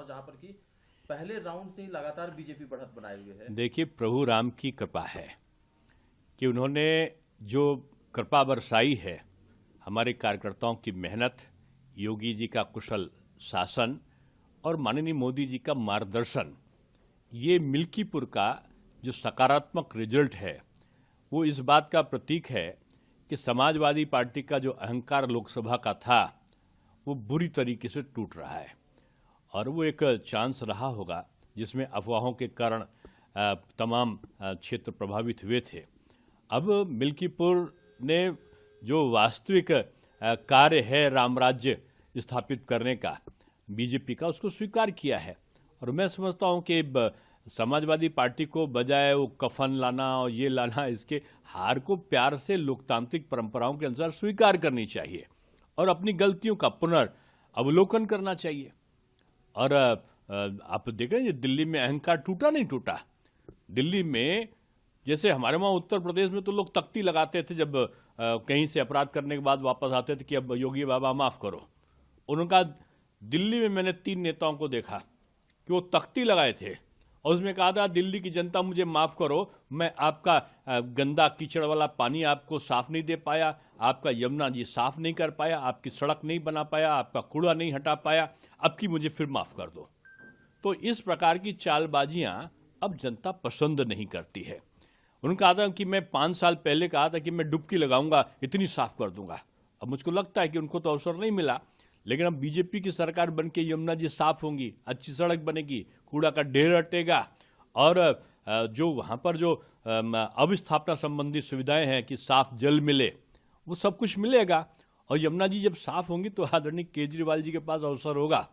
जहां पर कि पहले राउंड से ही लगातार बीजेपी बढ़त बनाए हुए है। देखिए, प्रभु राम की कृपा है कि उन्होंने जो कृपा बरसाई है, हमारे कार्यकर्ताओं की मेहनत, योगी जी का कुशल शासन और माननीय मोदी जी का मार्गदर्शन, ये मिल्कीपुर का जो सकारात्मक रिजल्ट है वो इस बात का प्रतीक है कि समाजवादी पार्टी का जो अहंकार लोकसभा का था वो बुरी तरीके से टूट रहा है और वो एक चांस रहा होगा जिसमें अफवाहों के कारण तमाम क्षेत्र प्रभावित हुए थे। अब मिल्कीपुर ने जो वास्तविक कार्य है राम राज्य स्थापित करने का बीजेपी का, उसको स्वीकार किया है और मैं समझता हूं कि समाजवादी पार्टी को बजाय वो कफन लाना और ये लाना, इसके हार को प्यार से लोकतांत्रिक परंपराओं के अनुसार स्वीकार करनी चाहिए और अपनी गलतियों का पुनर्अवलोकन करना चाहिए। और आप देखें दिल्ली में अहंकार टूटा नहीं टूटा। दिल्ली में जैसे हमारे वहाँ उत्तर प्रदेश में तो लोग तख्ती लगाते थे जब कहीं से अपराध करने के बाद वापस आते थे कि अब योगी बाबा माफ करो। उनका दिल्ली में मैंने 3 नेताओं को देखा कि वो तख्ती लगाए थे और उसमें कहा था दिल्ली की जनता मुझे माफ करो, मैं आपका गंदा कीचड़ वाला पानी आपको साफ नहीं दे पाया, आपका यमुना जी साफ नहीं कर पाया, आपकी सड़क नहीं बना पाया, आपका कूड़ा नहीं हटा पाया, अब की मुझे फिर माफ कर दो। तो इस प्रकार की चालबाजियां अब जनता पसंद नहीं करती है। उन्होंने कहा था कि मैं 5 साल पहले कहा था कि मैं डुबकी लगाऊंगा, इतनी साफ कर दूंगा। अब मुझको लगता है कि उनको तो अवसर नहीं मिला, लेकिन अब बीजेपी की सरकार बन के यमुना जी साफ होंगी, अच्छी सड़क बनेगी, कूड़ा का ढेर हटेगा और जो वहाँ पर जो अवस्थापना संबंधी सुविधाएं हैं कि साफ जल मिले, वो सब कुछ मिलेगा। और यमुना जी जब साफ होंगी तो आदरणीय केजरीवाल जी के पास अवसर होगा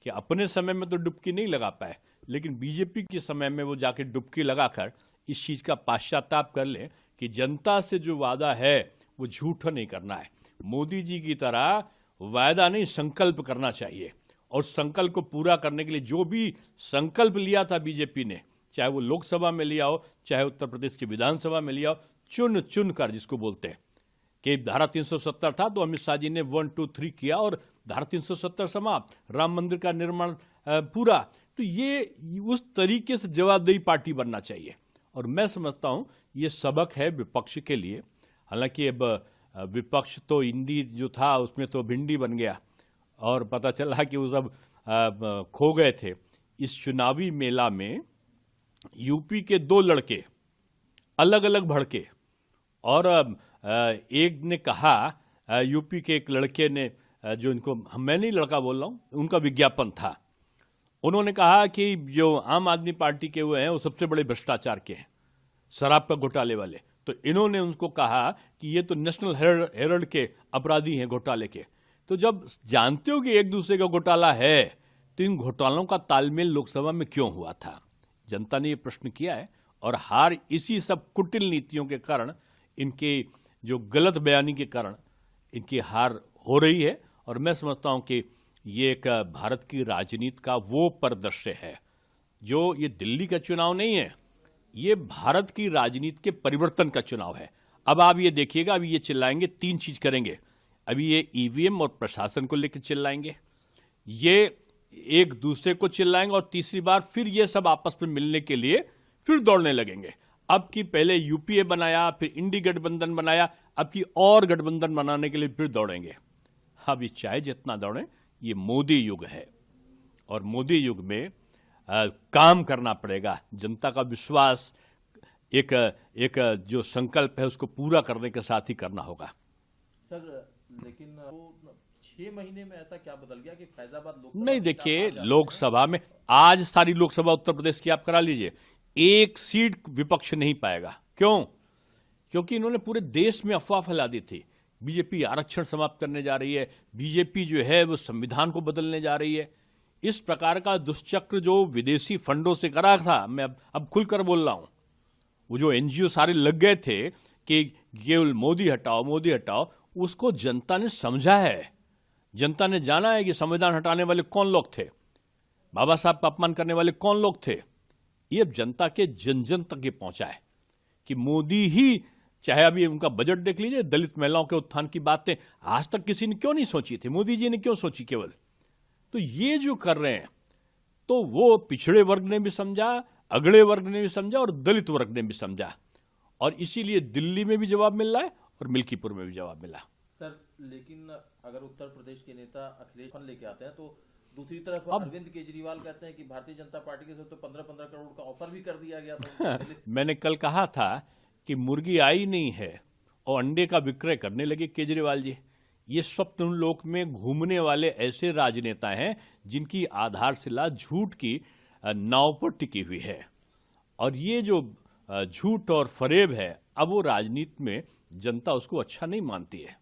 कि अपने समय में तो डुबकी नहीं लगा पाए, लेकिन बीजेपी के समय में वो जाके डुबकी लगाकर इस चीज़ का पाश्चाताप कर ले कि जनता से जो वादा है वो झूठा नहीं करना है। मोदी जी की तरह वायदा नहीं, संकल्प करना चाहिए और संकल्प को पूरा करने के लिए जो भी संकल्प लिया था बीजेपी ने, चाहे वो लोकसभा में लिया हो, चाहे उत्तर प्रदेश की विधानसभा में लिया हो, चुन चुन कर, जिसको बोलते हैं कि धारा 370 था तो अमित शाह जी ने 1, 2, 3 किया और धारा 370 समाप्त, राम मंदिर का निर्माण पूरा। तो ये उस तरीके से जवाबदेही पार्टी बनना चाहिए और मैं समझता हूं ये सबक है विपक्ष के लिए। हालांकि अब विपक्ष तो हिंदी जो था उसमें तो भिंडी बन गया और पता चला कि वो सब खो गए थे। इस चुनावी मेला में यूपी के 2 लड़के अलग अलग भड़के और एक ने कहा, यूपी के एक लड़के ने, जो इनको मैं नहीं लड़का बोल रहा हूँ, उनका विज्ञापन था, उन्होंने कहा कि जो आम आदमी पार्टी के हुए हैं वो सबसे बड़े भ्रष्टाचार के हैं, शराब का घोटाले वाले। तो इन्होंने उनको कहा कि ये तो नेशनल हेराल्ड के अपराधी हैं घोटाले के। तो जब जानते हो कि एक दूसरे का घोटाला है तो इन घोटालों का तालमेल लोकसभा में क्यों हुआ था? जनता ने ये प्रश्न किया है और हार इसी सब कुटिल नीतियों के कारण, इनके जो गलत बयानी के कारण इनकी हार हो रही है। और मैं समझता हूं कि ये एक भारत की राजनीति का वो परिदृश्य है जो, ये दिल्ली का चुनाव नहीं है, ये भारत की राजनीति के परिवर्तन का चुनाव है। अब आप ये देखिएगा, अभी ये चिल्लाएंगे 3 चीज करेंगे। अभी ये ईवीएम और प्रशासन को लेकर चिल्लाएंगे, ये एक दूसरे को चिल्लाएंगे और तीसरी बार फिर ये सब आपस में मिलने के लिए फिर दौड़ने लगेंगे। अब की पहले यूपीए बनाया, फिर इंडी गठबंधन बनाया, अब की और गठबंधन बनाने के लिए फिर दौड़ेंगे। अब ये चाहे जितना दौड़े, ये मोदी युग है और मोदी युग में काम करना पड़ेगा। जनता का विश्वास, एक जो संकल्प है उसको पूरा करने के साथ ही करना होगा। सर लेकिन 6 महीने में ऐसा क्या बदल गया कि फैजाबाद लोकसभा नहीं, देखिए लोकसभा में आज सारी लोकसभा उत्तर प्रदेश की आप करा लीजिए, 1 सीट विपक्ष नहीं पाएगा। क्यों? क्योंकि इन्होंने पूरे देश में अफवाह फैला दी थी, बीजेपी आरक्षण समाप्त करने जा रही है, बीजेपी जो है वो संविधान को बदलने जा रही है। इस प्रकार का दुष्चक्र जो विदेशी फंडों से करा था, मैं अब खुलकर बोल रहा हूं, वो जो एनजीओ सारे लग गए थे कि केवल मोदी हटाओ मोदी हटाओ, उसको जनता ने समझा है, जनता ने जाना है कि संविधान हटाने वाले कौन लोग थे, बाबा साहब का अपमान करने वाले कौन लोग थे। ये अब जनता के जन जन तक ये पहुंचा है कि मोदी ही, चाहे अभी उनका बजट देख लीजिए, दलित महिलाओं के उत्थान की बातें आज तक किसी ने क्यों नहीं सोची थी, मोदी जी ने क्यों सोची केवल। तो ये जो कर रहे हैं तो वो पिछड़े वर्ग ने भी समझा, अगड़े वर्ग ने भी समझा और दलित वर्ग ने भी समझा, और इसीलिए दिल्ली में भी जवाब मिल रहा है और मिल्कीपुर में भी जवाब मिला। सर, लेकिन अगर उत्तर प्रदेश के नेता अखिलेश फंड लेके आते हैं तो दूसरी तरफ अरविंद केजरीवाल कहते हैं कि भारतीय जनता पार्टी के साथ तो 15-15 करोड़ का ऑफर भी कर दिया गया था। मैंने कल कहा था कि मुर्गी आई नहीं है और अंडे का विक्रय करने लगे केजरीवाल जी। ये स्वप्न लोक में घूमने वाले ऐसे राजनेता हैं जिनकी आधारशिला झूठ की नाव पर टिकी हुई है, और ये जो झूठ और फरेब है, अब वो राजनीति में जनता उसको अच्छा नहीं मानती है।